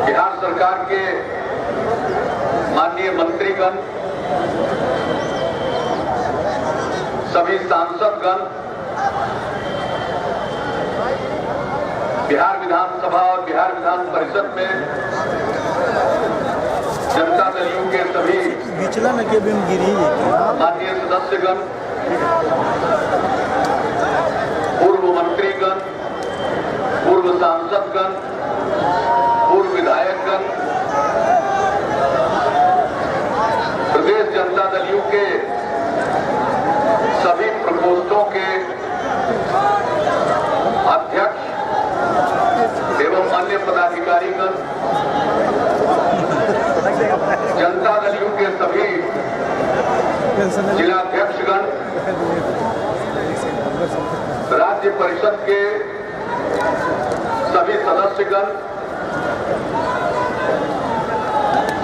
बिहार सरकार के माननीय मंत्रीगण, सभी सांसदगण, बिहार विधानसभा और बिहार विधान परिषद में जनता दल यू के सभी माननीय सदस्यगण, पूर्व मंत्रीगण, पूर्व सांसदगण, पूर्व विधायकगण, प्रदेश जनता दल यू के सभी प्रकोष्ठों के अध्यक्ष एवं अन्य पदाधिकारीगण, जनता दल यू के सभी जिलाध्यक्षगण, राज्य परिषद के सभी सदस्यगण,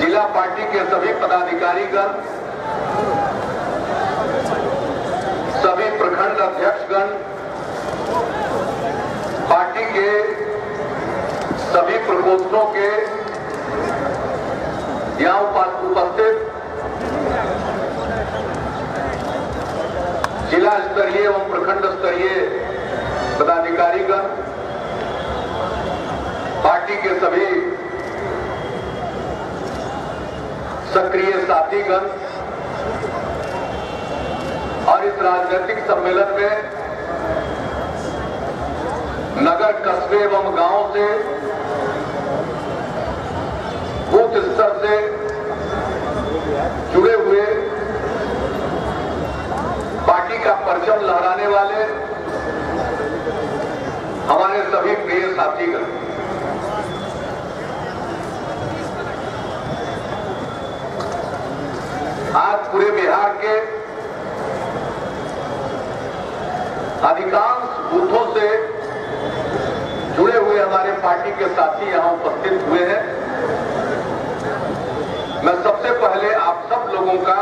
जिला पार्टी के सभी पदाधिकारीगण, सभी प्रखंड अध्यक्षगण, पार्टी के सभी प्रकोष्ठों के यहाँ उपस्थित जिला स्तरीय एवं प्रखंड स्तरीय पदाधिकारीगण, पार्टी के सभी सक्रिय साथीगण और इस राजनीतिक सम्मेलन में नगर, कस्बे एवं गांव से, बूथ स्तर से जुड़े हुए पार्टी का परचम लहराने वाले हमारे सभी प्रिय साथीगण, आज पूरे बिहार के अधिकांश बूथों से जुड़े हुए हमारे पार्टी के साथी यहां उपस्थित हुए हैं। मैं सबसे पहले आप सब लोगों का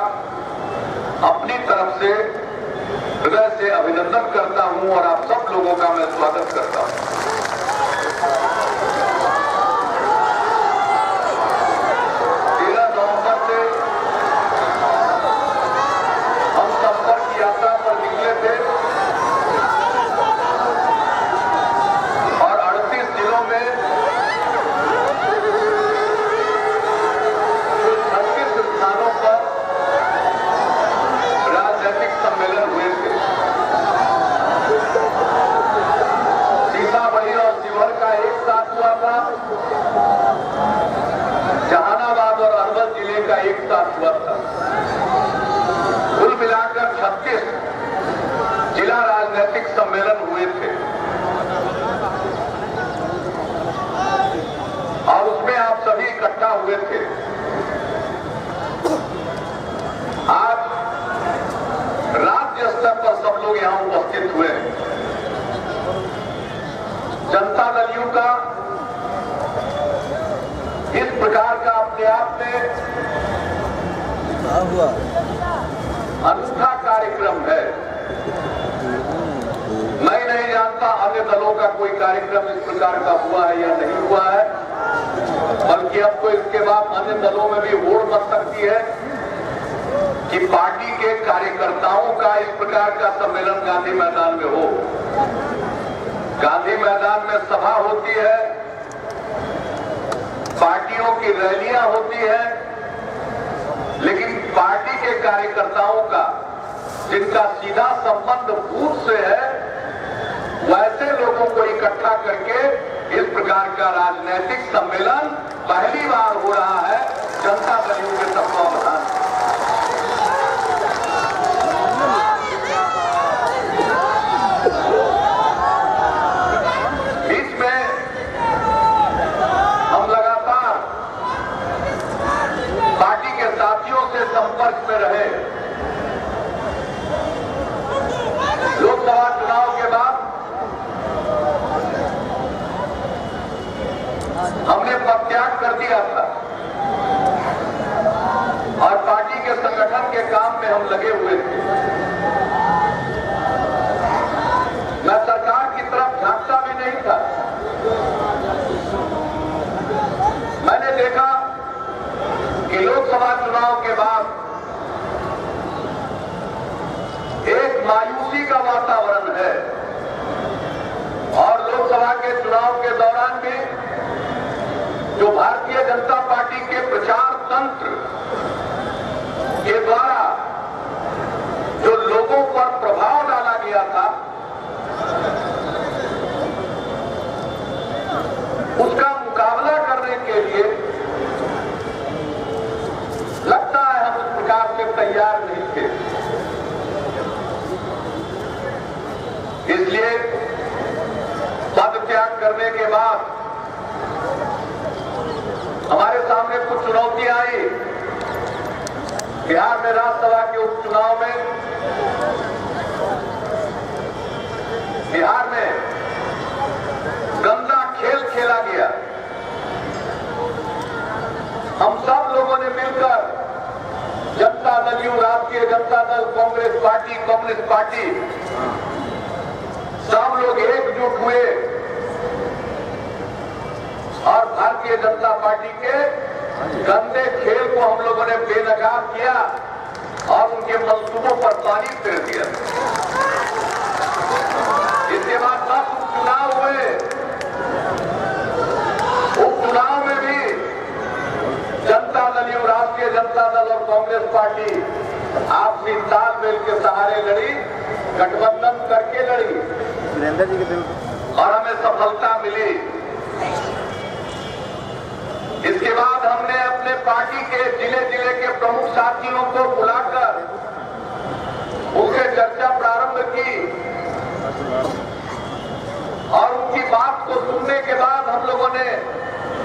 अपनी तरफ से हृदय से अभिनंदन करता हूं और आप सब लोगों का मैं स्वागत करता हूं। 13 नवंबर से हम संपर्क यात्रा पर निकले थे और 38 जिलों में 36 स्थानों पर राजनीतिक सम्मेलन हुए थे। सीतामढ़ी और शिवहर का एक साथ हुआ था, जहानाबाद और अरवल जिले का एक साथ हुआ था। कुल मिलाकर 36 जिला राजनीतिक सम्मेलन हुए थे और उसमें आप सभी इकट्ठा हुए थे। आज राज्य स्तर पर सब लोग यहां उपस्थित हुए हैं। जनता दल यू का इस प्रकार का अपने आप में अनूठा कार्यक्रम है। मैं नहीं जानता अन्य दलों का कोई कार्यक्रम इस प्रकार का हुआ है या नहीं हुआ है, बल्कि अब तो इसके बाद अन्य दलों में भी होड़ मच सकती है कि पार्टी के कार्यकर्ताओं का इस प्रकार का सम्मेलन गांधी मैदान में हो। गांधी मैदान में सभा होती है, पार्टियों की रैलियां होती है, लेकिन पार्टी के कार्यकर्ताओं का जिनका सीधा संबंध बूथ से है, वैसे लोगों को इकट्ठा करके इस प्रकार का राजनीतिक सम्मेलन पहली बार हो रहा है जनता दल यू के तत्वावधान। बीच में हम लगातार पार्टी के साथियों से संपर्क में रहे। लोकसभा चुनाव के बाद हमने पदत्याग कर दिया था और पार्टी के संगठन के काम में हम लगे हुए थे। मैं सरकार की तरफ झांकता भी नहीं था, दौरान भी जो भारतीय जनता पार्टी के प्रचार तंत्र के द्वारा जो लोगों पर प्रभाव डाला गया था, उसका मुकाबला करने के लिए लगता है हम उस प्रकार से तैयार नहीं थे। इसलिए पद त्याग करने के बाद हमारे सामने कुछ चुनौतियां आई। बिहार में राज्यसभा के उपचुनाव में बिहार में गंदा खेल खेला गया। हम सब लोगों ने मिलकर जनता दल यूं राष्ट्रीय Janata Dal, Congress party, communist party, सब लोग एकजुट हुए और भारतीय जनता पार्टी के गंदे खेल को हम लोगों ने बेनकाब किया और उनके मंसूबों पर पानी फेर दिया। इसके बाद 10 उपचुनाव हुए। उपचुनाव में भी जनता दल यूं राष्ट्रीय जनता दल और कांग्रेस पार्टी आपसी तालमेल के सहारे लड़ी, गठबंधन करके लड़ी और हमें सफलता मिली। इसके बाद हमने अपने पार्टी के जिले जिले के प्रमुख साथियों को बुलाकर उनसे चर्चा प्रारंभ की और उनकी बात को सुनने के बाद हम लोगों ने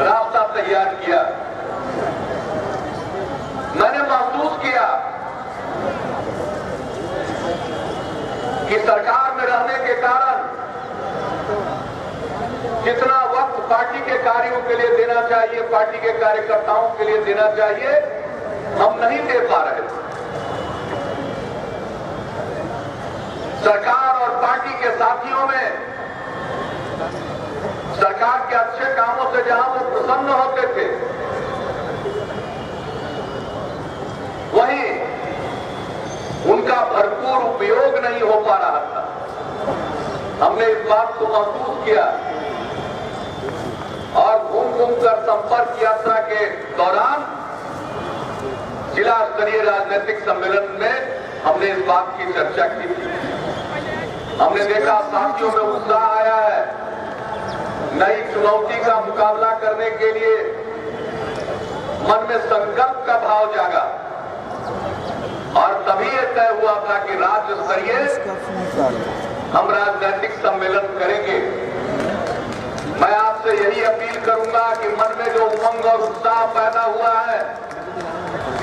रास्ता तैयार किया। मैंने महसूस किया कि सरकार में रहने के कारण जितना वक्त पार्टी के कार्यों के लिए देना चाहिए, पार्टी के कार्यकर्ताओं के लिए देना चाहिए, हम नहीं दे पा रहे। सरकार और पार्टी के साथियों में सरकार के अच्छे कामों से जहां वो प्रसन्न होते थे, वहीं उनका भरपूर उपयोग नहीं हो पा रहा था। हमने इस बात को महसूस किया और घूम घूम कर संपर्क यात्रा के दौरान जिला स्तरीय राजनीतिक सम्मेलन में हमने इस बात की चर्चा की थी। हमने देखा साथियों में उत्साह आया है। नई चुनौती का मुकाबला करने के लिए मन में संकल्प का भाव जागा और तभी यह तय हुआ था कि राज्य स्तरीय हम राजनीतिक सम्मेलन करेंगे। मैं आपसे यही अपील करूंगा कि मन में जो उमंग और उत्साह पैदा हुआ है,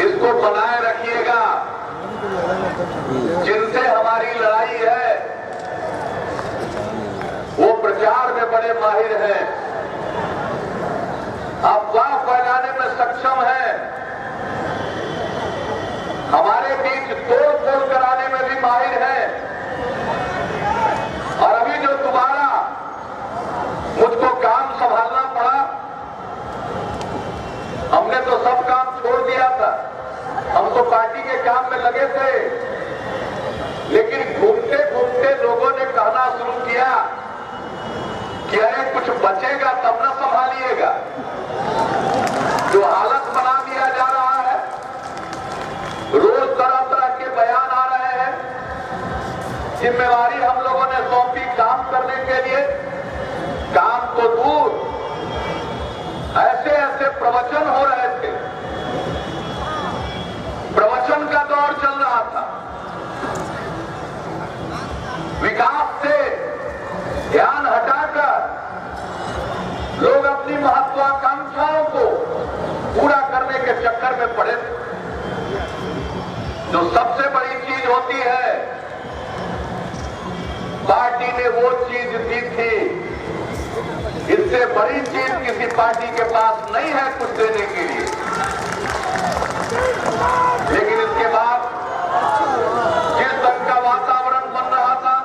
इसको बनाए रखिएगा। जिनसे हमारी लड़ाई है वो प्रचार में बड़े माहिर हैं, अफवाह फैलाने में सक्षम हैं, हमारे बीच तोड़ फोड़ कराने में भी माहिर हैं। और अभी जो दोबारा मुझको काम संभालना पड़ा, हमने तो सब काम छोड़ दिया था, हम तो पार्टी के काम में लगे थे, लेकिन घूमते घूमते लोगों ने कहना शुरू किया कि अरे कुछ बचेगा तब न संभालिएगा। जो हालत बना दिया जा रहा है, रोज तरह तरह के बयान आ रहे हैं। जिम्मेवारी हम लोगों ने सौंपी काम करने के लिए, काम तो दूर, ऐसे ऐसे प्रवचन हो रहे थे, प्रवचन का दौर चल रहा था। विकास से ध्यान हटाकर लोग अपनी महत्वाकांक्षाओं को पूरा करने के चक्कर में पड़े थे। जो सबसे बड़ी चीज होती है, पार्टी ने वो चीज दी थी, इससे बड़ी चीज किसी पार्टी के पास नहीं है कुछ देने के लिए। लेकिन इसके बाद जिस ढंग का वातावरण बन रहा था,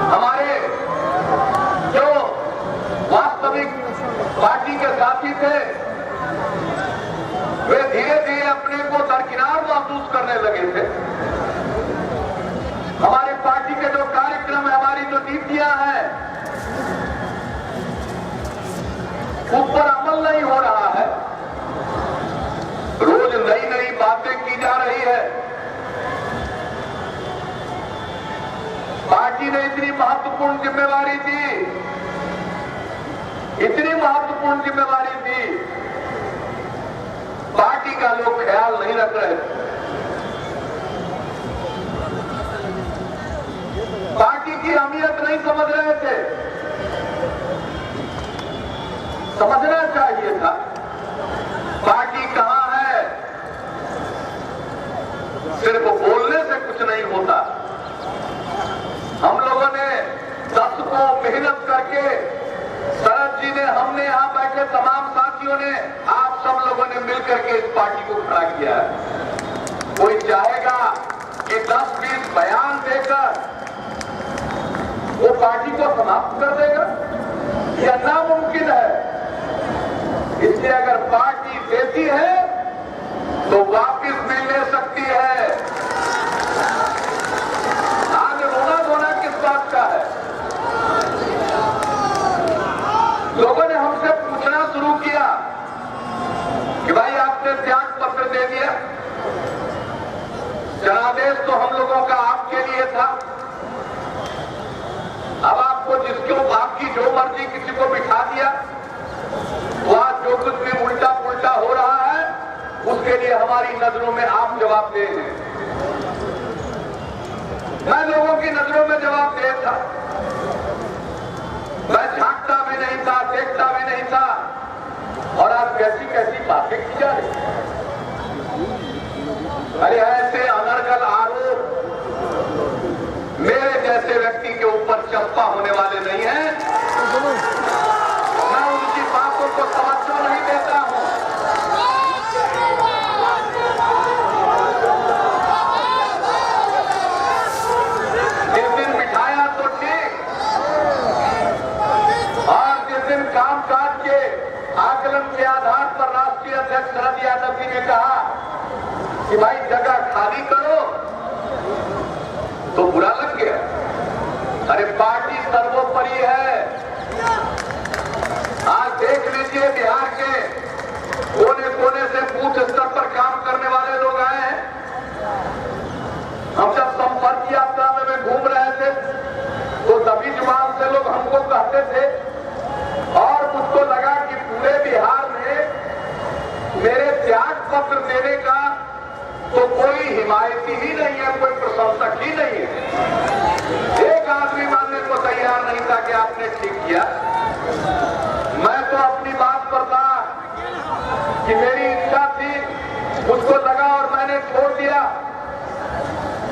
हमारे जो वास्तविक पार्टी के साथी थे, वे धीरे धीरे अपने को दरकिनार महसूस करने लगे थे। हमारे पार्टी के जो कार्यक्रम है, हमारी जो नीतियां हैं, हम जिम्मेवारी दी, पार्टी का लोग ख्याल नहीं रख रहे थे। पार्टी की अहमियत नहीं समझ रहे थे। समझना चाहिए था पार्टी कहां है। सिर्फ बोलने से कुछ नहीं होता। हम लोगों ने 10 को मेहनत करके, शरद जी ने, हमने, यहां बैठे तमाम साथियों ने, आप सब लोगों ने मिलकर के इस पार्टी को खड़ा किया है। कोई चाहेगा कि 10-20 बयान देकर वो पार्टी को समाप्त कर देगा? यह नामुमकिन है। इसलिए अगर पार्टी देती है तो वापिस भी ले सकती है। आज रोना धोना किस बात का है? लोगों ने हमसे पूछना शुरू किया कि भाई आपने त्याग पत्र दे दिया, जनादेश तो हम लोगों का आपके लिए था, अब आपको जिसको आपकी जो मर्जी किसी को बिठा दिया, तो आज जो कुछ भी उल्टा पुल्टा हो रहा है उसके लिए हमारी नजरों में आप जवाबदेह हैं। मैं लोगों की नजरों में जवाबदेह था। मैं झांकता भी नहीं था, देखता भी नहीं था, और आज कैसी कैसी बातें की जा रही। अरे ऐसे अनर्गल आरोप मेरे जैसे व्यक्ति के ऊपर चंपा होने वाले नहीं हैं। मैं उनकी बातों को तवज्जो नहीं देता हूं। जिस दिन बिठाया तो ठीक, और जिस दिन कामकाज के आकलन के आधार पर राष्ट्रीय अध्यक्ष शरद यादव जी ने कहा कि भाई जगह खाली करो, तो बुरा लग गया। अरे पार्टी सर्वोपरि है। आज देख लीजिए, बिहार के कोने कोने से बूथ स्तर पर काम करने वाले लोग आए हैं। हम जब संपर्क यात्रा में घूम रहे थे तो सभी जुबान से लोग हमको कहते थे, और मुझको लगा कि पूरे बिहार में मेरे त्याग पत्र देने का तो कोई हिमायती ही नहीं है, कोई प्रशंसक ही नहीं है। एक आदमी मानने को तैयार नहीं था कि आपने ठीक किया। मैं तो अपनी बात पर था कि मेरी इच्छा थी, मुझको लगा और मैंने छोड़ दिया।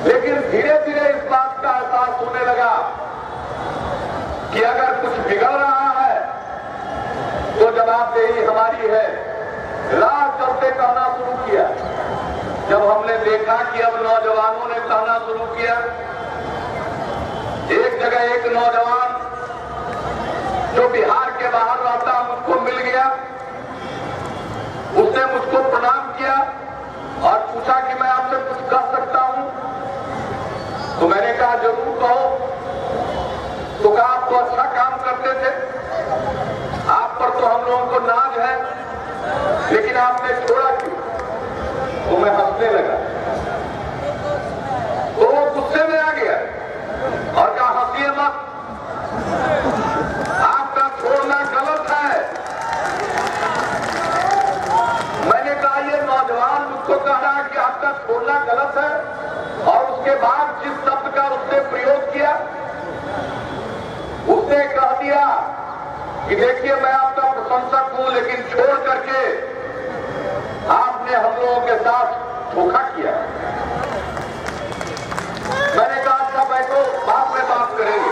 लेकिन धीरे धीरे इस बात का एहसास होने लगा कि अगर कुछ बिगड़ रहा है तो जवाबदेही हमारी है। राह चलते कहना शुरू किया। जब हमने देखा कि अब नौजवानों ने कहना शुरू किया, एक जगह एक नौजवान जो बिहार के बाहर रहता मुझको मिल गया। उसने मुझको प्रणाम किया और पूछा कि मैं आपसे कुछ कह सकता हूं? तो मैंने कहा जरूर कहो। तो कहा आप तो अच्छा काम करते थे, आप पर तो हम लोगों को नाज है, लेकिन आपने छोड़ा क्यों? तो मैं हंसने लगा। तो वो गुस्से में आ गया और कहा हंसिए मत, आपका छोड़ना गलत है। मैंने कहा ये नौजवान मुझको कह रहा है कि आपका छोड़ना गलत है, और उसके बाद जिस शब्द का उसने प्रयोग किया, उसने कह दिया कि देखिए मैं आपका प्रशंसक हूं, लेकिन छोड़ करके आपने हम लोगों के साथ धोखा किया। मैंने कहा अच्छा बैठो, बाद में बात करेंगे।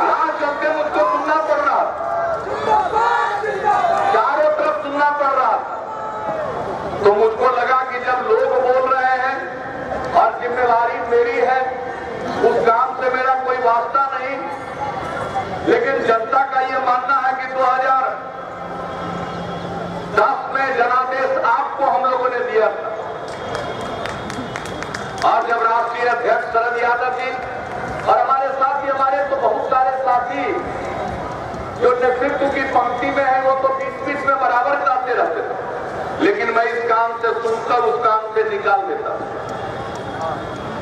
राह चलते मुझको सुनना पड़ रहा, चारों तरफ सुनना पड़ रहा। तो मुझको लगा कि जब लोग बोल रहे हैं और जिम्मेवारी मेरी है, उस काम से मेरा कोई वास्ता नहीं, लेकिन जनता का यह मानना है कि 2010 में जनादेश आपको हम लोगों ने दिया था, और जब राष्ट्रीय अध्यक्ष शरद यादव जी और हमारे साथी, हमारे तो बहुत सारे साथी जो नेतृत्व की पंक्ति में है, वो तो बीच-बीच में बराबर जाते रहते थे, लेकिन मैं इस काम से सुनकर उस काम से निकाल देता।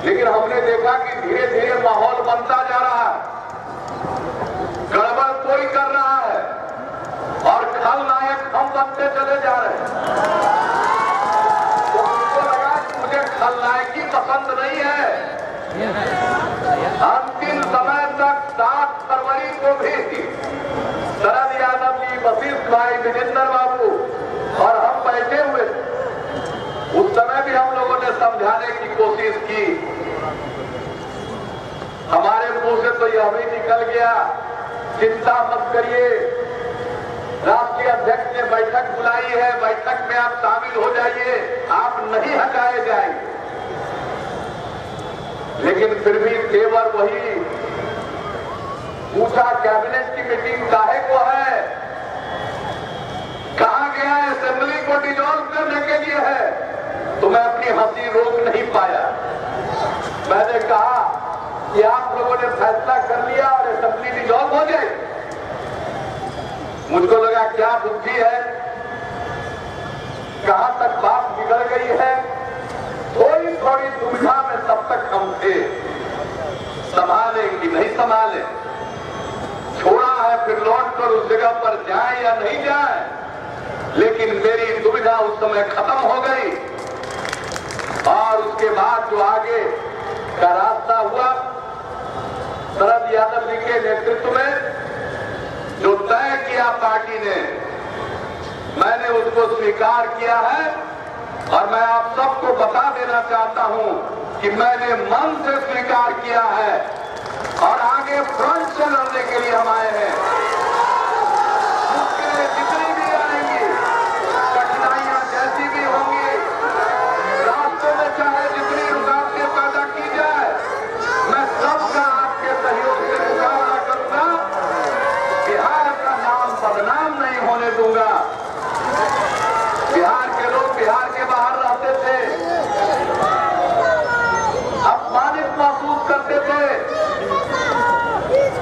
लेकिन हमने देखा कि धीरे धीरे माहौल बनता जा रहा है, गड़बड़ कोई कर रहा है और खल नहीं है। अंतिम समय तक 7 फरवरी को भी शरद यादव जी, वशिष्ठ भाई, विजेंद्र बाबू और हम बैठे हुए थे। उस समय भी हम लोगों ने समझाने की कोशिश की। हमारे मुंह से तो यह भी निकल गया, चिंता मत करिए, राष्ट्रीय अध्यक्ष ने बैठक बुलाई है, बैठक में आप शामिल हो जाइए, आप नहीं हटाए जाएंगे। लेकिन फिर भी तेवर वही। पूछा कैबिनेट की मीटिंग काहे को है, कहा गया है असेंबली को डिसॉल्व करने के लिए है, तो मैं अपनी हंसी रोक नहीं पाया। मैंने कहा कि आप लोगों ने फैसला कर लिया और असेंबली डिसॉल्व हो जाए। मुझको लगा क्या बुद्धि है, कहां तक बात बिगड़ गई है। थोड़ी थोड़ी दुविधा में तब तक हम थे, संभाले कि नहीं संभाले, छोड़ा है फिर लौट कर उस जगह पर जाए या नहीं जाए। लेकिन मेरी दुविधा उस समय खत्म हो गई और उसके बाद जो आगे का रास्ता हुआ, शरद यादव जी के नेतृत्व में जो तय किया पार्टी ने, मैंने उसको स्वीकार किया है। और मैं आप सबको बता देना चाहता हूं कि मैंने मन से स्वीकार किया है और आगे फ्रंट से लड़ने के लिए हम आए हैं। उसके लिए जितनी भी आएंगी, कठिनाइयां जैसी भी होंगी, रास्तों में चाहे जितनी रुकावटें पैदा की जाए, मैं सबका आपके सहयोग से मुकाबला करूंगा। बिहार का नाम बदनाम नहीं होने दूंगा। बिहार के लोग बिहार के बाहर रहते थे, अपमानित महसूस करते थे।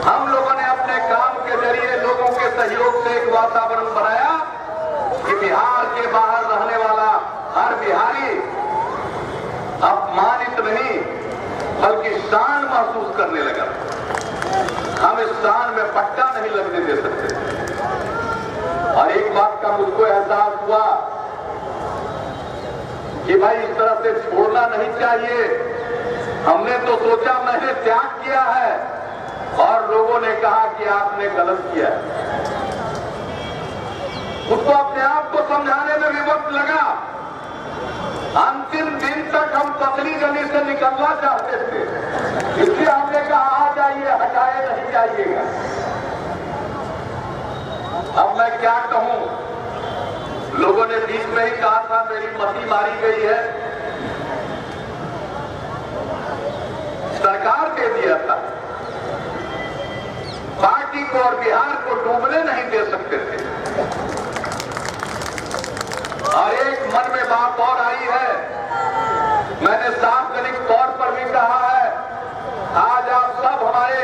हम लोगों ने अपने काम के जरिए लोगों के सहयोग से एक वातावरण बनाया कि बिहार के बाहर रहने वाला हर बिहारी अपमानित नहीं बल्कि शान महसूस करने लगा। हम इस शान में पट्टा नहीं लगने दे सकते। और एक बात का मुझको एहसास हुआ कि भाई इस तरह से छोड़ना नहीं चाहिए। हमने तो सोचा मैंने त्याग किया है और लोगों ने कहा कि आपने गलत किया है। उसको अपने आप को समझाने में भी वक्त लगा। अंतिम दिन तक हम पतली गली से निकलना चाहते थे, इसलिए हमने कहा आ जाइए, हटाए नहीं जाइएगा। अब मैं क्या कहूं, लोगों ने बीच में ही कहा था मेरी मती मारी गई है। सरकार दे दिया था, पार्टी को और बिहार को डूबने नहीं दे सकते थे। और एक मन में बात और आई है, मैंने सार्वजनिक तौर पर भी कहा है, आज आप सब हमारे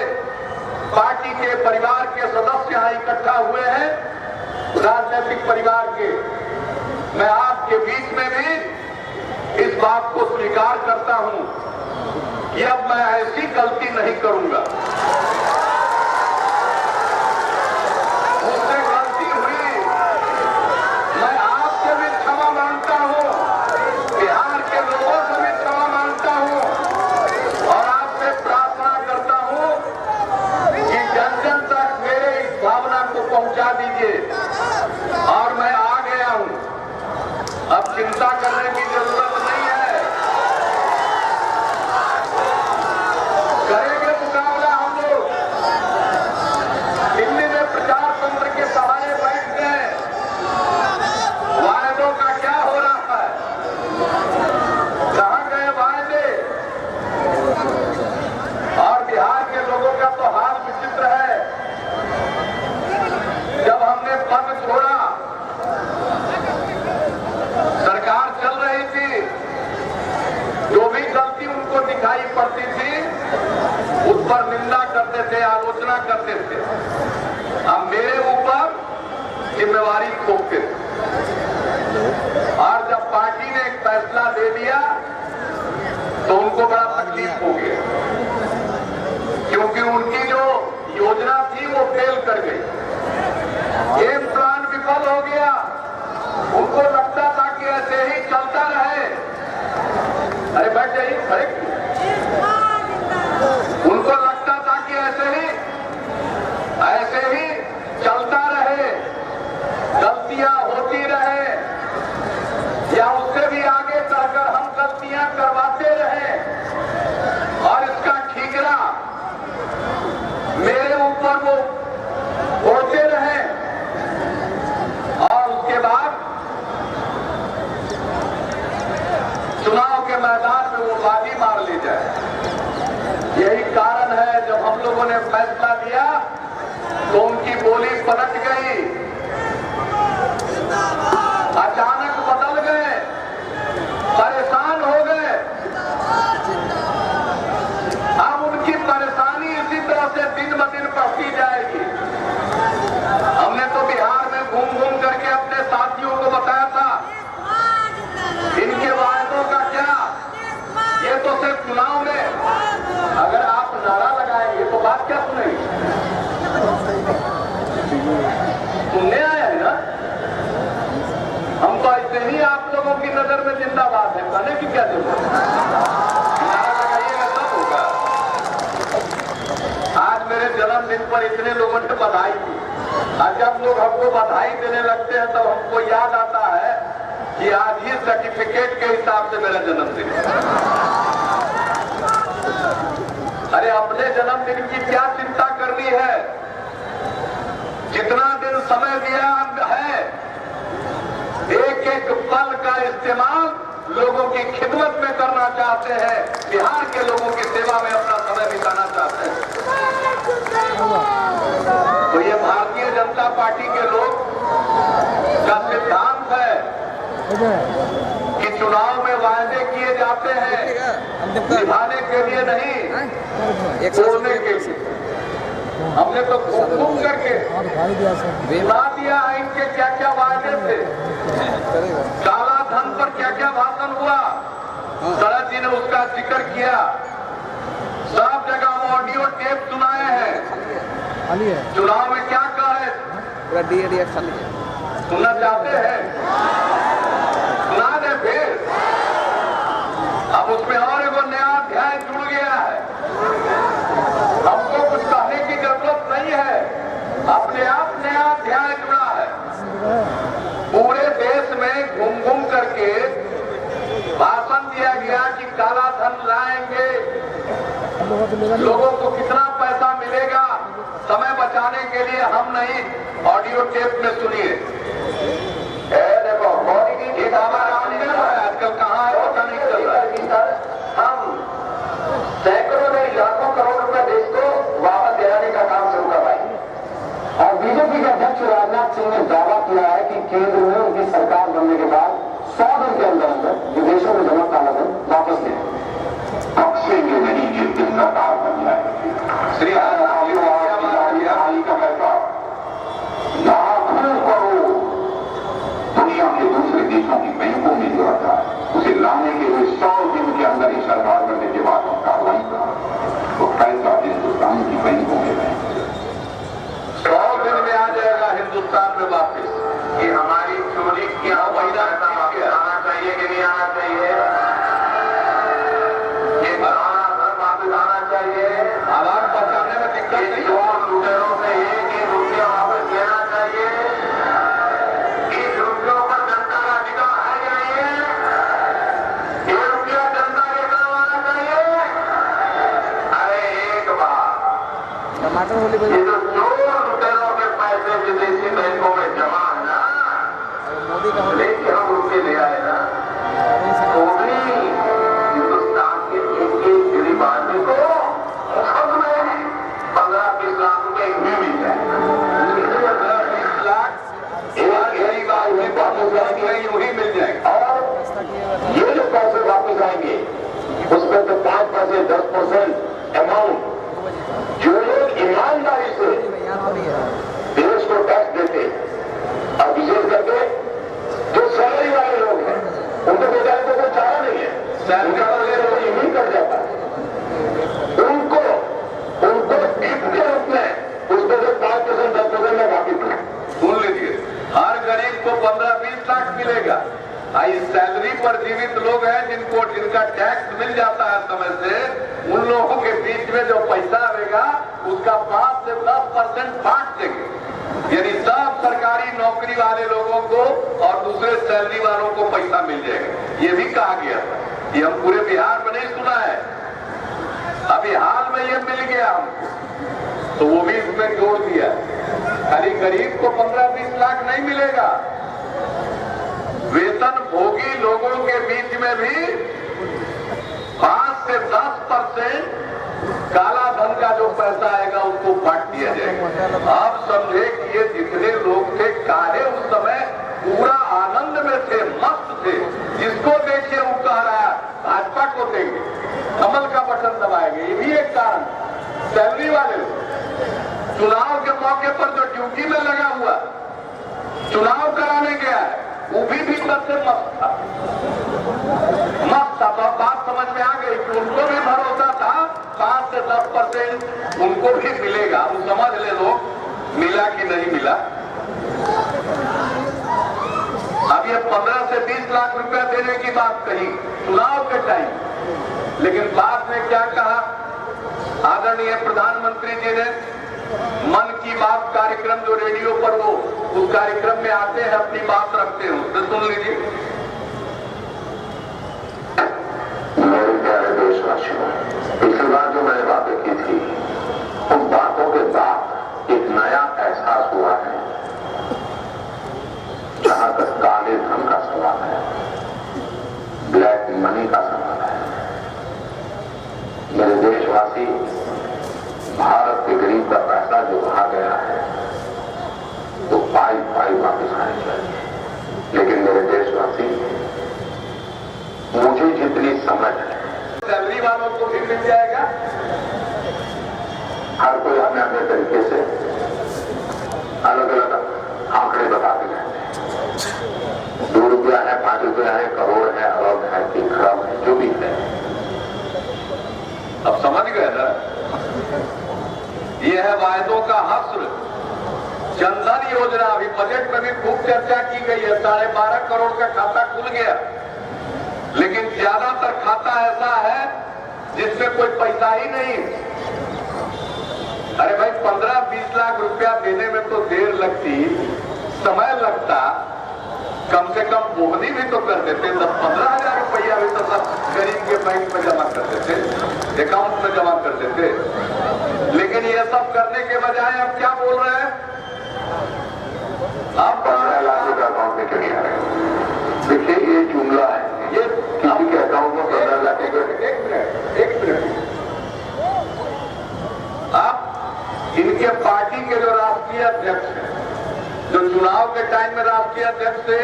पार्टी के परिवार के सदस्य यहां इकट्ठा हुए हैं, राजनीतिक परिवार के। मैं आपके बीच में भी इस बात को स्वीकार करता हूं कि अब मैं ऐसी गलती नहीं करूंगा। मुझसे गलती हुई, मैं आपसे भी क्षमा मांगता हूं, बिहार के लोगों से भी क्षमा मांगता हूं और आपसे प्रार्थना करता हूं कि जन जन तक मेरे इस भावना को पहुंचा दीजिए। और मैं आ गया हूं, अब चिंता करने की जरूरत नहीं है। करेंगे मुकाबला हम लोग। दिल्ली में प्रचार तंत्र के सहारे बैठ गए, वायदों का क्या हो रहा है, कहां गए वायदे। और बिहार के लोगों का तो हाल विचित्र है। जब हमने पद छोड़ा, सरकार चल रही थी, जो भी गलती उनको दिखाई पड़ती थी उस पर निंदा करते थे, आलोचना करते थे। अब मेरे ऊपर जिम्मेवारी थोपते थे। और जब पार्टी ने एक फैसला दे दिया तो उनको बड़ा तकलीफ हो गया, क्योंकि उनकी जो योजना थी वो फेल कर गई, गेम प्लान विफल हो गया। उनको लगता था कि ऐसे ही चलता रहे। अरे बैठ जाइए, खड़े पलट गई, अचानक बदल गए, परेशान हो गए। अब उनकी परेशानी इसी तरह से दिन ब दिन बढ़ती जाएगी। हमने तो बिहार में घूम घूम करके अपने साथियों को बताया था, इनके वायदों का क्या, ये तो सिर्फ चुनाव में अगर आप नारा लगाएंगे तो बात क्या सुनेगी? सुनने आया है ना, हम तो ऐसे ही आप लोगों की नजर में जिंदाबाद है, कहने की क्या जरूरत है? नारा लगाइएगा तब होगा। आज मेरे जन्मदिन पर इतने लोगों ने बधाई दी, और जब लोग हमको बधाई देने लगते हैं तब हमको याद आता है कि आज ही सर्टिफिकेट के हिसाब से मेरा जन्मदिन है। अरे अपने जन्मदिन की क्या चिंता करनी है? जितना दिन समय दिया है, एक एक पल का इस्तेमाल लोगों की खिदमत में करना चाहते हैं, बिहार के लोगों की सेवा में अपना समय बिताना चाहते हैं। तो ये भारतीय जनता पार्टी के लोग का सिद्धांत है कि चुनाव में वायदे किए जाते हैं निभाने के लिए नहीं, तोड़ने के लिए। हमने तो घूम करके सुना दिया है इनके क्या क्या वायदे थे, काला धन पर क्या क्या भाषण हुआ, शरद जी ने उसका जिक्र किया, सब जगह ऑडियो टेप सुनाए हैं। चुनाव में क्या कहे सुनना चाहते हैं, सुना दे फिर। अब उसमें और एक नया अध्याय जुड़ गया है, हमको कुछ कहने की जरूरत नहीं है, अपने आप नया अध्याय जुड़ा है। पूरे देश में घूम घूम करके भाषण दिया गया कि काला धन लाएंगे, लोगों को कितना पैसा मिलेगा, समय बचाने के लिए हम नहीं, ऑडियो टेप में सुनिए। देखो ये हमारा आजकल कहाँ है पता नहीं चल रहा है। हम सैकड़ों नहीं लाखों करोड़ रुपए देश को वापस दिलाने का काम शुरू करवाएंगे। और बीजेपी के अध्यक्ष राजनाथ सिंह ने दावा किया है कि केंद्र में उनकी सरकार बनने के बाद 100 दिन के अंदर विदेशों में जमा काला धन वापस दें। बख्शेंगे नहीं जिस दिन सरकार बन जाए। श्री हाल का पैसा लाखों करोड़ दुनिया के दूसरे देशों की बैंकों में जो था, उसे लाने के लिए 100 दिन के अंदर ही सरकार बनने के बाद हम कार्रवाई करा, तो पैसा हिंदुस्तान की बैंकों में रहेगा। 100 दिन में आ जाएगा हिंदुस्तान में वापस। ये हमारी चोरी क्या महीना आना चाहिए कि नहीं आना चाहिए, ये वापस आना चाहिए। आवाज बचाने में दिक्कत नहीं, लुटेरों से एक रुपया वापस लेना चाहिए। इस रुपयों पर जनता का अधिकार है कि नहीं है? ये रुपया जनता के काम आना चाहिए। अरे एक बात, टमाटर होली ये जो चोर लुटेरों के पैसे विदेशी बैंकों में जमा है ना, लेकिन हम रुपये ले आए ना, तो भी हिंदुस्तान के एक गरीब आदमी को मुफ्त में 15-20 लाख रुपए भी मिल जाए। 15-20 लाख एक गरीब आदमी को यूं ही मिल जाएगा। और ये जो पैसे वापस आएंगे उसमें तो 5%, 10% अमाउंट जो लोग ईमानदारी से देश को टैक्स देते, और विशेष करके जो सैलरी वाले लोग हैं, उनको बेचारे को कोई चारा नहीं है, सैलरी वाले लोग यही कर जाता है, उनको गिफ्ट के रूप में उसमें से 5%, 10% में वापिस। सुन लीजिए, हर गरीब को 15-20 लाख मिलेगा। इस सैलरी पर जीवित लोग हैं जिनका टैक्स मिल जाता है समय से, उन लोगों के बीच में जो पैसा आएगा उसका 5 से 10% बांट देंगे, यानी सब सरकारी नौकरी वाले लोगों को और दूसरे सैलरी वालों को पैसा मिल जाएगा। ये भी कहा गया था, ये हम पूरे बिहार में नहीं सुना है, अभी हाल में ये मिल गया हमको, तो वो भी इसमें जोड़ दिया। खाली गरीब को 15-20 लाख नहीं मिलेगा, वेतन भोगी लोगों के बीच में भी 5 से 10% काला धन का जो पैसा आएगा उसको बांट दिया जाएगा। आप समझे कि ये जितने लोग थे काहे उस समय पूरा आनंद में थे, मस्त थे। जिसको देखिए वो कह रहा है भाजपा को देंगे, कमल का बटन दबाएंगे। ये भी एक कारण। सैलरी वाले चुनाव के मौके पर जो ड्यूटी में लगा हुआ चुनाव कराने गया है वो भी भीतर से मस्त था, मस्त था। तो बात समझ में आ गई कि उनको भी भरोसा था 5 से 10% उनको भी मिलेगा। वो समझ ले लोग मिला कि नहीं मिला। अब ये 15 से 20 लाख रुपया देने की बात कही चुनाव के टाइम, लेकिन बाद में क्या कहा आदरणीय प्रधानमंत्री जी ने, मन की बात कार्यक्रम जो रेडियो पर वो उस कार्यक्रम में आते हैं अपनी बात रखते हैं, उससे सुन लीजिए। मेरे प्यारे देशवासियों, पिछली बार जो मैंने बातें की थी उन बातों के बाद एक नया एहसास हुआ है। जहां तक काले धन का सवाल है, ब्लैक मनी का सवाल है, मेरे देशवासी, भारत के गरीब का पैसा जो कहा गया है तो पाई वापस आनी चाहिए। लेकिन मेरे देशवासी, मुझे जितनी समझ है, सैलरी वालों को भी मिल जाएगा। हर कोई अपने अपने तरीके से अलग अलग आंकड़े बताते रहते हैं। 2 रुपया है, 5 रुपया है, करोड़ है, अरब है, 3 खरब है, जो भी है। अब समझ गए ना, ये है वायदों का हस्र। जनधन योजना अभी बजट में भी खूब चर्चा की गई है। 12.5 करोड़ का खाता खुल गया, लेकिन ज्यादातर खाता ऐसा है जिसमें कोई पैसा ही नहीं। अरे भाई 15-20 लाख रुपया देने में तो देर लगती, समय लगता, कम से कम बोहनी भी तो कर देते। 10-15 हजार रुपया भी तो सब गरीब के बैंक में जमा कर देते, अकाउंट में जमा कर देते। लेकिन ये सब करने के बजाय अब क्या बोल रहे हैं, आप 15 लाख रुपया अकाउंट में क्यों नहीं आ रहे? देखिए ये जुमला है, ये किसी के अकाउंट में 15 लाख रुपये। एक मिनट, आप इनके पार्टी के जो राष्ट्रीय अध्यक्ष हैं, जो चुनाव के टाइम में राष्ट्रीय अध्यक्ष थे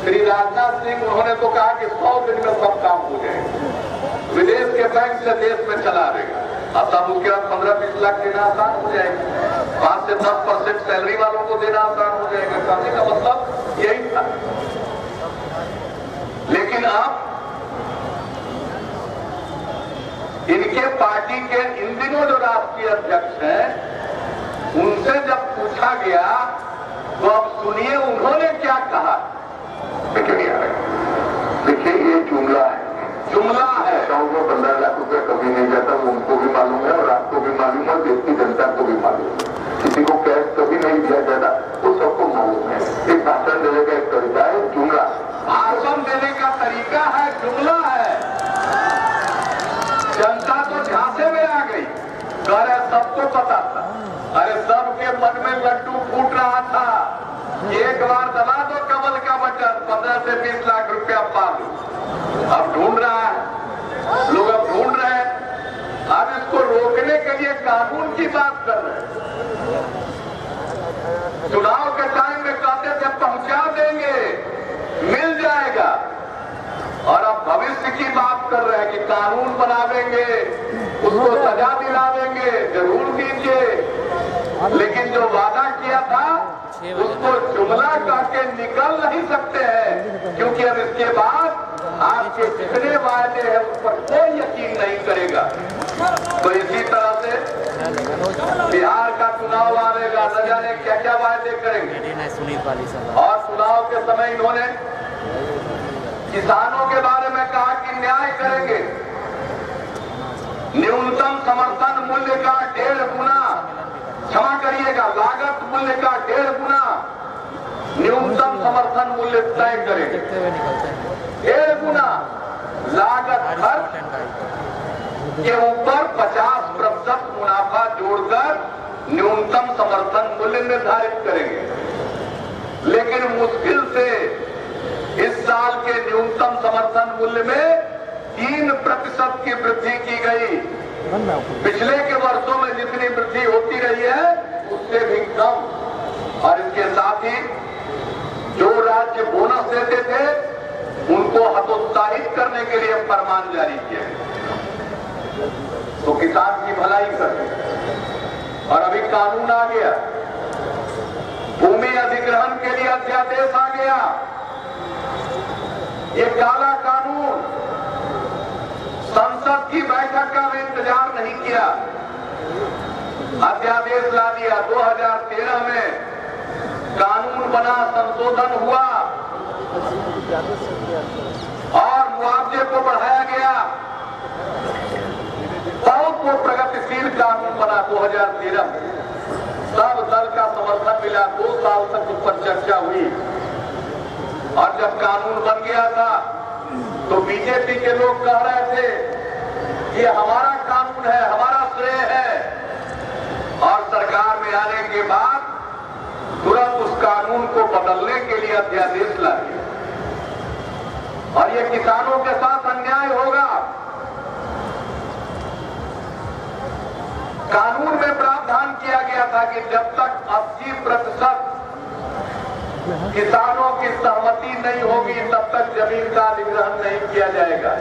श्री राजनाथ सिंह, उन्होंने तो कहा कि 100 दिन में सब काम हो जाएगा, विदेश के बैंक से देश में चला देगा। अब तब उसके बाद 15-20 लाख देना आसान हो जाएगा, 5 से 10% सैलरी वालों को देना आसान हो जाएगा। कहने का मतलब यही था। लेकिन अब इनके पार्टी के इन दिनों जो राष्ट्रीय अध्यक्ष हैं, उनसे जब पूछा गया तो अब सुनिए उन्होंने क्या कहा। देखिए ये जुमला है, जुमला है। अकाउंट में 15 लाख रुपया कभी नहीं जाता, वो उनको भी मालूम है और आपको भी मालूम है, देश की जनता को भी मालूम है। किसी को कैश कभी नहीं दिया जाता, वो सबको मालूम है। एक भाषण देने का एक तरीका है, जुमला। भाषण देने का तरीका है, जुमला है। जनता तो झांसे में आ गई, अरे सबको पता था, अरे सबके मन में लड्डू फूट रहा था। एक बार दबा दो कमल का बटन, 15 से 20 लाख रुपया पा लो। अब ढूंढ रहा है, लोग अब ढूंढ रहे हैं। अब इसको रोकने के लिए कानून की बात कर रहे हैं। चुनाव के टाइम में कहते थे पहुंचा देंगे, मिल जाएगा, और अब भविष्य की बात कर रहे हैं कि कानून बनावेंगे, उसको सजा दिलावेंगे, जरूर दीजिए। लेकिन जो वादा किया था उसको जुमला करके निकल नहीं सकते हैं, क्योंकि अब इसके बाद आपके जितने वायदे हैं उस पर कोई यकीन नहीं करेगा। तो इसी तरह से बिहार का चुनाव आएगा, न जाने क्या क्या वायदे करेंगे। और चुनाव के समय इन्होंने किसानों के बारे में कहा कि न्याय करेंगे, न्यूनतम समर्थन मूल्य का 1.5 गुना, क्षमा करिएगा, लागत मूल्य का 1.5 गुना न्यूनतम समर्थन मूल्य तय करेंगे। 1.5 गुना लागत खर्च के ऊपर 50% मुनाफा जोड़कर न्यूनतम समर्थन मूल्य निर्धारित करेंगे। लेकिन मुश्किल से इस साल के न्यूनतम समर्थन मूल्य में 3% की वृद्धि की गई। पिछले के वर्षों में जितनी वृद्धि होती रही है उससे भी कम। और इसके साथ ही जो राज्य बोनस देते थे उनको हतोत्साहित करने के लिए फरमान जारी किया, तो किसान की भलाई करते। और अभी कानून आ गया, भूमि अधिग्रहण के लिए अध्यादेश आ गया। ये काला कानून, संसद की बैठक का भी इंतजार नहीं किया, अध्यादेश ला दिया। 2013 में कानून बना, संशोधन हुआ और मुआवजे को बढ़ाया गया। बहुत वो प्रगतिशील कानून बना 2013 में, सब दल का समर्थन मिला। 2 साल तक उस पर चर्चा हुई और जब कानून बन गया था तो बीजेपी के लोग कह रहे थे ये हमारा कानून है, हमारा श्रेय है। और सरकार में आने के बाद तुरंत उस कानून को बदलने के लिए अध्यादेश ला दिया। और ये किसानों के साथ अन्याय होगा। कानून में प्रावधान किया गया था कि जब तक 80% किसानों की सहमति नहीं होगी तब तक जमीन का अधिग्रहण नहीं किया जाएगा।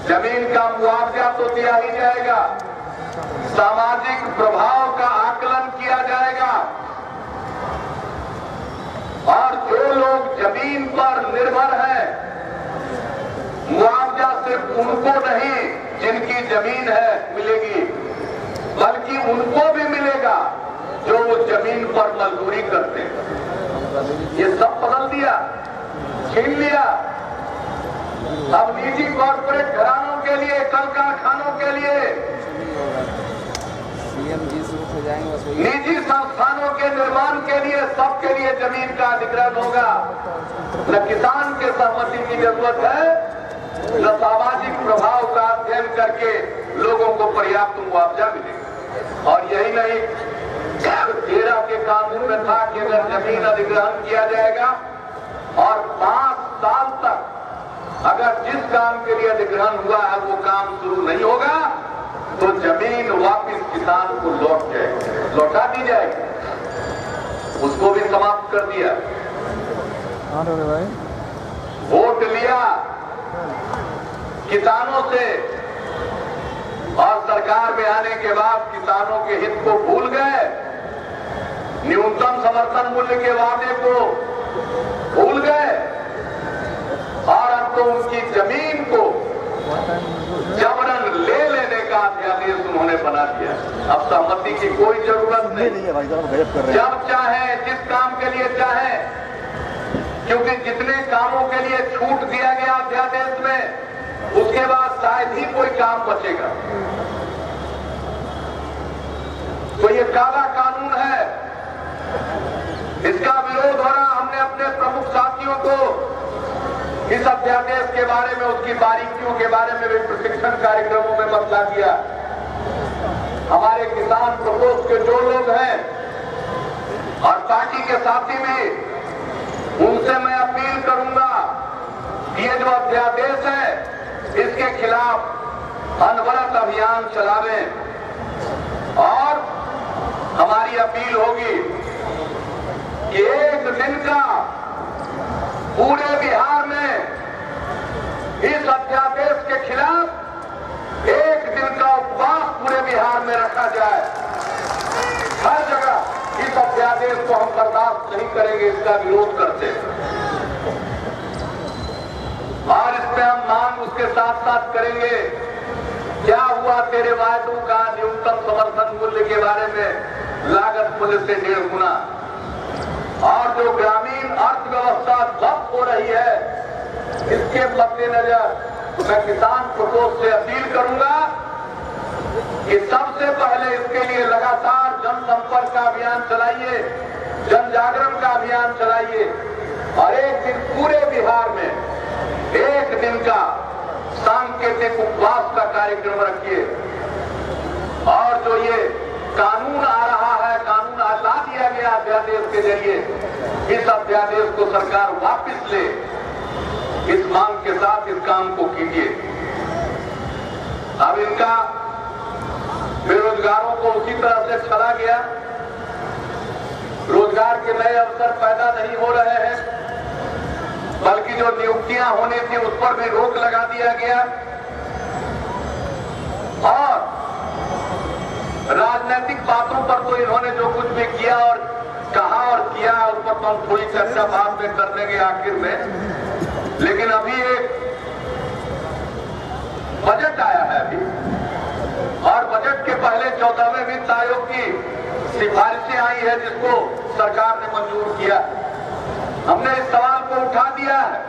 जमीन का मुआवजा तो दिया ही जाएगा, सामाजिक प्रभाव का आकलन किया जाएगा और जो लोग जमीन पर निर्भर हैं, मुआवजा सिर्फ उनको नहीं जिनकी जमीन है मिलेगी, बल्कि उनको भी मिलेगा जो वो जमीन पर मजदूरी करते हैं। ये सब बदल दिया, छीन लिया। अब निजी कॉर्पोरेट घरानों के लिए, कल कारखानों के लिए, निजी संस्थानों के निर्माण के लिए, सबके लिए जमीन का अधिग्रहण होगा। न किसान के सहमति की जरूरत है, न सामाजिक प्रभाव का अध्ययन करके लोगों को पर्याप्त मुआवजा मिलेगा। और यही नहीं, 13 के कानून में था कि अगर जमीन अधिग्रहण किया जाएगा और 5 साल तक अगर जिस काम के लिए अधिग्रहण हुआ है वो काम शुरू नहीं होगा तो जमीन वापस किसान को लौटा दी जाएगी। उसको भी समाप्त कर दिया। वोट लिया किसानों से और सरकार में आने के बाद किसानों के हित को भूल गए, न्यूनतम समर्थन मूल्य के वादे को भूल गए और अब तो उनकी जमीन को जबरन ले लेने का अध्यादेश उन्होंने बना दिया। अब सहमति की कोई जरूरत नहीं, जब चाहे जिस काम के लिए चाहे, क्योंकि जितने कामों के लिए छूट दिया गया अध्यादेश में उसके बाद शायद ही कोई काम बचेगा। तो ये काला कानून है, इसका विरोध हो रहा। हमने अपने प्रमुख साथियों को इस अध्यादेश के बारे में, उसकी बारीकियों के बारे में भी प्रशिक्षण कार्यक्रमों में बतला दिया। हमारे किसान प्रकोष्ठ के जो लोग हैं और पार्टी के साथी भी, उनसे मैं अपील करूंगा कि ये जो अध्यादेश है इसके खिलाफ अनवरत अभियान चलावें। और हमारी अपील होगी कि एक दिन का पूरे बिहार में इस अध्यादेश के खिलाफ एक दिन का उपवास पूरे बिहार में रखा जाए। हर जगह इस अध्यादेश को हम बर्दाश्त नहीं करेंगे, इसका विरोध करते हैं और इस पे हम मांग उसके साथ साथ करेंगे। क्या हुआ तेरे वायदों का न्यूनतम समर्थन मूल्य के बारे में लागत मूल्य से 1.5 गुना, और जो ग्रामीण अर्थव्यवस्था ध्वस्त हो रही है, इसके मद्देनजर मैं किसान प्रकोष्ठ से अपील करूंगा कि सबसे पहले इसके लिए लगातार जनसंपर्क का अभियान चलाइए, जन जागरण का अभियान चलाइए और एक दिन पूरे बिहार में एक दिन का सांकेतिक उपवास का कार्यक्रम रखिए। और जो ये कानून आ रहा है, कानून ला दिया गया अध्यादेश के जरिए, इस अध्यादेश को सरकार वापस ले। इस मांग के साथ इस काम को कीजिए। अब इनका बेरोजगारों को उसी तरह से चला गया, रोजगार के नए अवसर पैदा नहीं हो रहे हैं, बल्कि जो नियुक्तियां होनी थी उस पर भी रोक लगा दिया गया और राजनीतिक बातों पर तो इन्होंने जो कुछ भी किया और कहा और किया उस पर तो हम थोड़ी चर्चा बाद में कर लेंगे आखिर में। लेकिन अभी एक बजट आया है अभी, और बजट के पहले 14वें वित्त आयोग की सिफारिशें आई है जिसको सरकार ने मंजूर किया। हमने इस सवाल को उठा दिया है,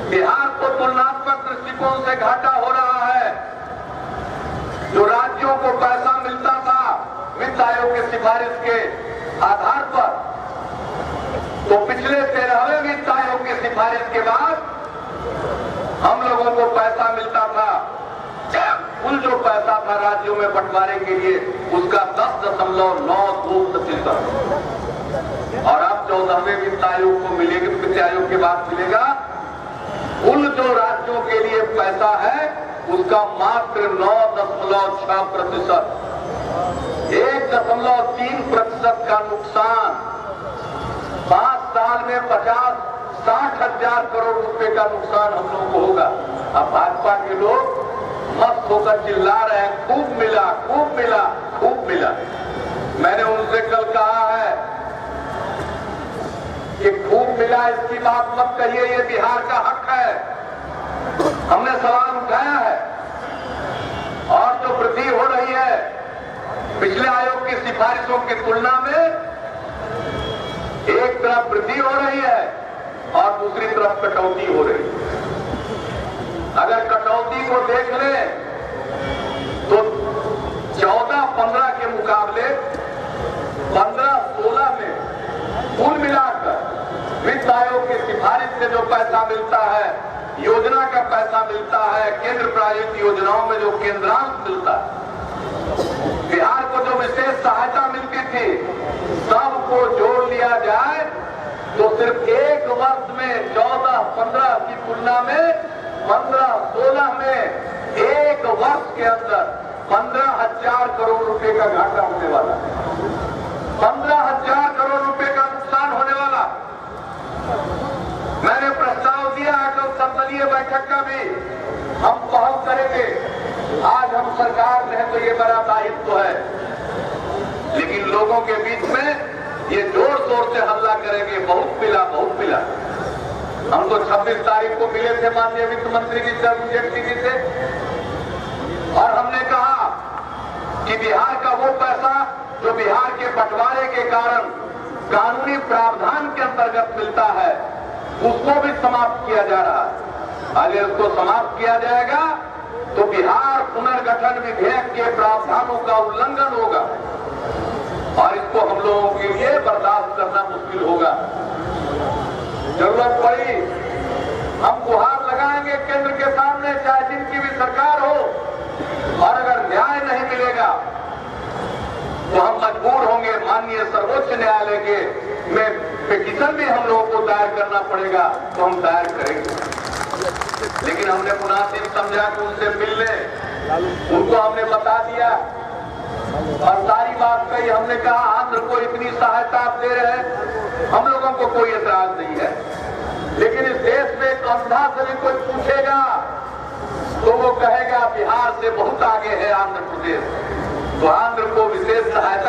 बिहार को तुलनात्मक दृष्टिकोण से घाटा हो रहा है। जो राज्यों को पैसा मिलता था वित्त आयोग की सिफारिश के आधार पर, तो पिछले 13वें वित्त आयोग की सिफारिश के बाद हम लोगों को पैसा मिलता था, कुल जो पैसा था राज्यों में बंटवारे के लिए उसका 10.92%, और अब 14वें वित्त आयोग को मिलेगा, वित्त आयोग के बाद मिलेगा कुल जो राज्यों के लिए पैसा है उसका मात्र 9.6%, 1.3% का नुकसान। 5 साल में 50-60 हजार करोड़ रुपए का नुकसान हम लोगों को होगा। अब भाजपा के लोग मस्त होकर चिल्ला रहे हैं, खूब मिला, खूब मिला, खूब मिला। मैंने उनसे कल कहा है कि खूब मिला इसकी बात मत कहिए, ये बिहार का हक है। हमने सवाल उठाया है और जो वृद्धि हो रही है पिछले आयोग की सिफारिशों की तुलना में, एक तरफ वृद्धि हो रही है और दूसरी तरफ कटौती हो रही है। अगर कटौती को देख ले तो 14-15 के मुकाबले 15-16 में कुल मिलाकर वित्त आयोग की सिफारिश से जो पैसा मिलता है, योजना का पैसा मिलता है, केंद्र प्रायोजित योजनाओं में जो केंद्रांश मिलता है, बिहार को जो विशेष सहायता मिलती थी सबको जोड़ लिया जाए तो सिर्फ एक वर्ष में 14-15 की तुलना में 15-16 में एक वर्ष के अंदर 15,000 करोड़ रुपए का घाटा होने वाला, 15,000 करोड़ रुपए का नुकसान होने वाला। मैंने प्रस्ताव दिया है कल संसदीय बैठक का भी हम पहल करेंगे। आज हम सरकार में है तो ये बड़ा दायित्व है, लेकिन लोगों के बीच में ये जोर शोर से हल्ला करेंगे, बहुत मिला, बहुत मिला। हम तो 26 तारीख को मिले थे माननीय वित्त मंत्री जी से, अरुण जेटली जी से, और हमने कहा कि बिहार का वो पैसा जो बिहार के बंटवारे के कारण कानूनी प्रावधान के अंतर्गत मिलता है उसको भी समाप्त किया जा रहा है। अगर उसको समाप्त किया जाएगा तो बिहार पुनर्गठन विधेयक के प्रावधानों का उल्लंघन होगा और इसको हम लोगों के लिए बर्दाश्त करना मुश्किल होगा। जरूरत पड़ी हम गुहार लगाएंगे केंद्र के सामने, चाहे जिनकी भी सरकार हो, और अगर न्याय नहीं मिलेगा तो हम मजबूर होंगे माननीय सर्वोच्च न्यायालय के में पिटीशन भी हम लोगों को दायर करना पड़ेगा तो हम दायर करेंगे। लेकिन हमने मुनासिब समझा कि उनसे मिलने, उनको हमने बता दिया और सारी बात कही। हमने कहा आंध्र को इतनी सहायता आप दे रहे हैं, हम लोगों को कोई एतराज नहीं है, लेकिन इस देश में एक अंधा से भी कोई पूछेगा तो वो कहेगा बिहार से बहुत आगे है आंध्र प्रदेश, तो आंध्र को विशेष सहायता